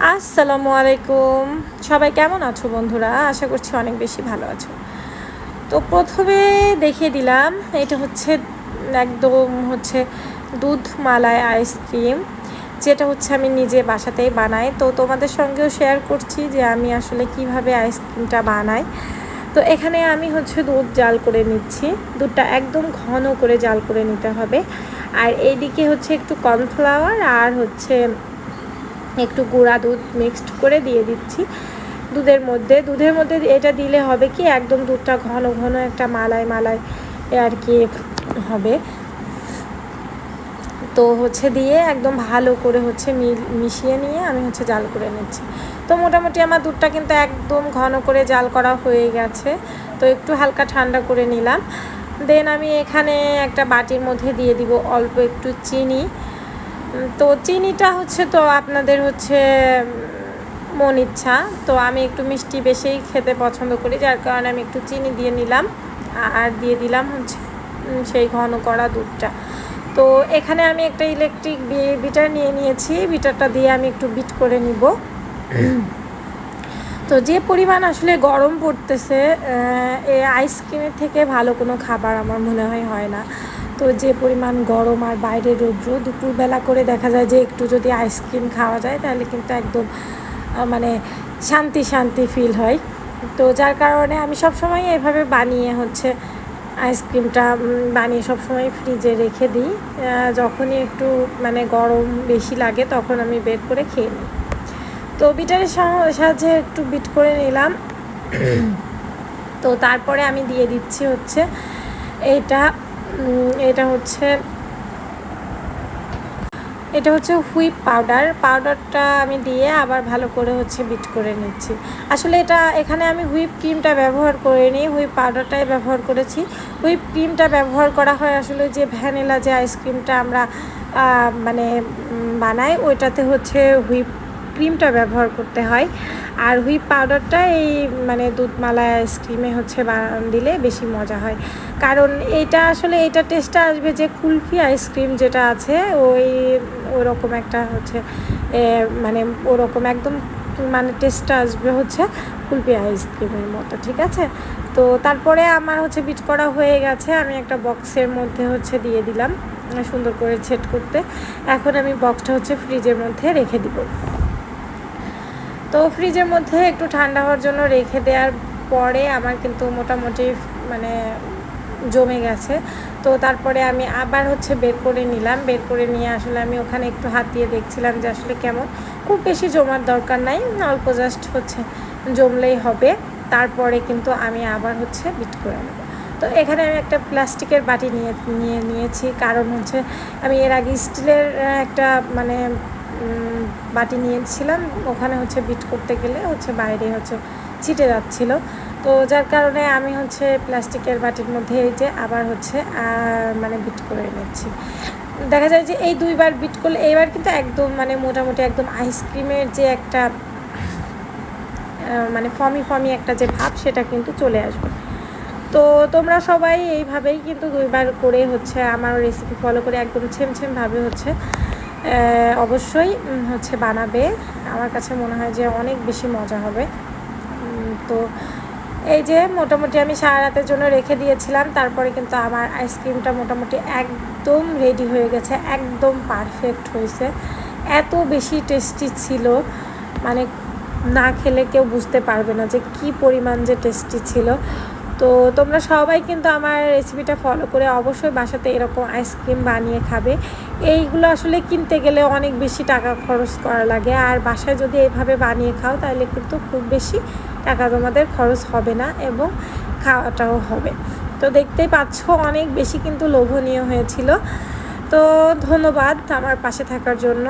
আসসালামু আলাইকুম। সবাই কেমন আছো বন্ধুরা? আশা করছি অনেক বেশি ভালো আছো। তো প্রথমে দেখিয়ে দিলাম, এটা হচ্ছে একদম হচ্ছে দুধ মালাই আইসক্রিম, যেটা হচ্ছে আমি নিজে বাসাতেই বানাই। তো তোমাদের সঙ্গেও শেয়ার করছি যে আমি আসলে কিভাবে আইসক্রিমটা বানাই। তো এখানে আমি হচ্ছে দুধ জাল করে নিচ্ছি। দুধটা একদম ঘন করে জাল করে নিতে হবে। আর এইদিকে হচ্ছে একটু কর্নফ্লাওয়ার আর হচ্ছে একটু গুঁড়া দুধ মিক্সড করে দিয়ে দিচ্ছি দুধের মধ্যে এটা দিলে হবে কি একদম দুধটা ঘন ঘন একটা মালাই মালাই আর কি হবে। তো হচ্ছে দিয়ে একদম ভালো করে হচ্ছে মিশিয়ে নিয়ে আমি হচ্ছে জাল করে নিচ্ছি। তো মোটামুটি আমার দুধটা কিন্তু একদম ঘন করে জাল করা হয়ে গেছে। তো একটু হালকা ঠান্ডা করে নিলাম। দেন আমি এখানে একটা বাটির মধ্যে দিয়ে দিব অল্প একটু চিনি। তো চিনিটা হচ্ছে তো আপনাদের হচ্ছে মন ইচ্ছা। তো আমি একটু মিষ্টি বেশিই খেতে পছন্দ করি, যার কারণে আমি একটু চিনি দিয়ে নিলাম আর দিয়ে দিলাম হচ্ছে সেই ঘন করা দুধটা। তো এখানে আমি একটা ইলেকট্রিক বিটার নিয়ে নিয়েছি। বিটারটা দিয়ে আমি একটু বিট করে নিব। তো যে পরিমাণ আসলে গরম পড়তেছে, এই আইসক্রিমের থেকে ভালো কোনো খাবার আমার মনে হয় না। তো যে পরিমাণ গরম আর বাইরে রৌদ্র, দুপুরবেলা করে দেখা যায় যে একটু যদি আইসক্রিম খাওয়া যায় তাহলে কিন্তু একদম মানে শান্তি শান্তি ফিল হয়। তো যার কারণে আমি সবসময় এভাবে বানিয়ে হচ্ছে আইসক্রিমটা বানিয়ে সবসময় ফ্রিজে রেখে দিই। যখনই একটু মানে গরম বেশি লাগে তখন আমি বের করে খেয়ে নিই। তো বিটারের সাহায্যে একটু বিট করে নিলাম। তো তারপরে আমি দিয়ে দিচ্ছি হচ্ছে এটা হচ্ছে হুইপ পাউডারটা আমি দিয়ে আবার ভালো করে হচ্ছে বিট করে নিচ্ছি। আসলে এখানে আমি হুইপ ক্রিমটা ব্যবহার করিনি, হুইপ পাউডারটাই ব্যবহার করেছি। হুইপ ক্রিমটা ব্যবহার করা হয় আসলে যে ভ্যানিলা যে আইসক্রিমটা আমরা মানে বানাই, ওইটাতে হচ্ছে হুইপ ক্রিমটা ব্যবহার করতে হয়। আর হুইপ পাউডারটা এই মানে দুধমালাই আইসক্রিমে হচ্ছে দিলে বেশি মজা হয়। কারণ এটা টেস্টটা আসবে যে কুলফি আইসক্রিম যেটা আছে ওরকম একটা হচ্ছে মানে ওরকম একদম মানে টেস্টটা আসবে হচ্ছে কুলফি আইসক্রিমের মতো, ঠিক আছে। তো তারপরে আমার হচ্ছে বিট করা হয়ে গেছে। আমি একটা বক্সের মধ্যে হচ্ছে দিয়ে দিলাম সুন্দর করে সেট করতে। এখন আমি বক্সটা হচ্ছে ফ্রিজের মধ্যে রেখে দিব। তো ফ্রিজের মধ্যে একটু ঠান্ডা হওয়ার জন্য রেখে দেওয়ার পরে আমার কিন্তু মোটামুটি মানে জমে গেছে। তো তারপরে আমি আবার হচ্ছে বের করে নিলাম। বের করে নিয়ে আসলে আমি ওখানে একটু হাত দিয়ে দেখছিলাম যে আসলে কেমন। খুব বেশি জমার দরকার নাই, অল্প জাস্ট হচ্ছে জমলেই হবে। তারপরে কিন্তু আমি আবার হচ্ছে বিট করে নেব। তো এখানে আমি একটা প্লাস্টিকের বাটি নিয়েছি, কারণ হচ্ছে আমি এর আগে স্টিলের একটা মানে বাটি নিয়েছিলাম। ওখানে হচ্ছে বিট করতে গেলে হচ্ছে বাইরে হচ্ছে ছিটে যাচ্ছিল। তো যার কারণে আমি হচ্ছে প্লাস্টিকের বাটির মধ্যে এই যে আবার হচ্ছে মানে বিট করে নিচ্ছি। দেখা যায় যে এই দুইবার বিট করলে এইবার কিন্তু একদম মানে মোটামুটি একদম আইসক্রিমের যে একটা মানে ফমি একটা যে ভাব, সেটা কিন্তু চলে আসবে। তো তোমরা সবাই এইভাবেই কিন্তু দুইবার করে হচ্ছে আমার রেসিপি ফলো করে একদম সেমভাবে হচ্ছে অবশ্যই হচ্ছে বানাবে। আমার কাছে মনে হয় যে অনেক বেশি মজা হবে। তো এই যে মোটামুটি আমি সারা রাতের জন্য রেখে দিয়েছিলাম। তারপরে কিন্তু আমার আইসক্রিমটা মোটামুটি একদম রেডি হয়ে গেছে, একদম পারফেক্ট হয়েছে। এত বেশি টেস্টি ছিল, মানে না খেলে কেউ বুঝতে পারবে না যে কী পরিমাণ যে টেস্টি ছিল। তো তোমরা সবাই কিন্তু আমার রেসিপিটা ফলো করে অবশ্যই বাসাতে এরকম আইসক্রিম বানিয়ে খাবে। এইগুলো আসলে কিনতে গেলে অনেক বেশি টাকা খরচ করা লাগে, আর বাসায় যদি এইভাবে বানিয়ে খাও তাহলে কিন্তু খুব বেশি টাকা তোমাদের খরচ হবে না এবং খাওয়াটাও হবে। তো দেখতেই পাচ্ছ অনেক বেশি কিন্তু লোভনীয় হয়েছিল। তো ধন্যবাদ আমার পাশে থাকার জন্য।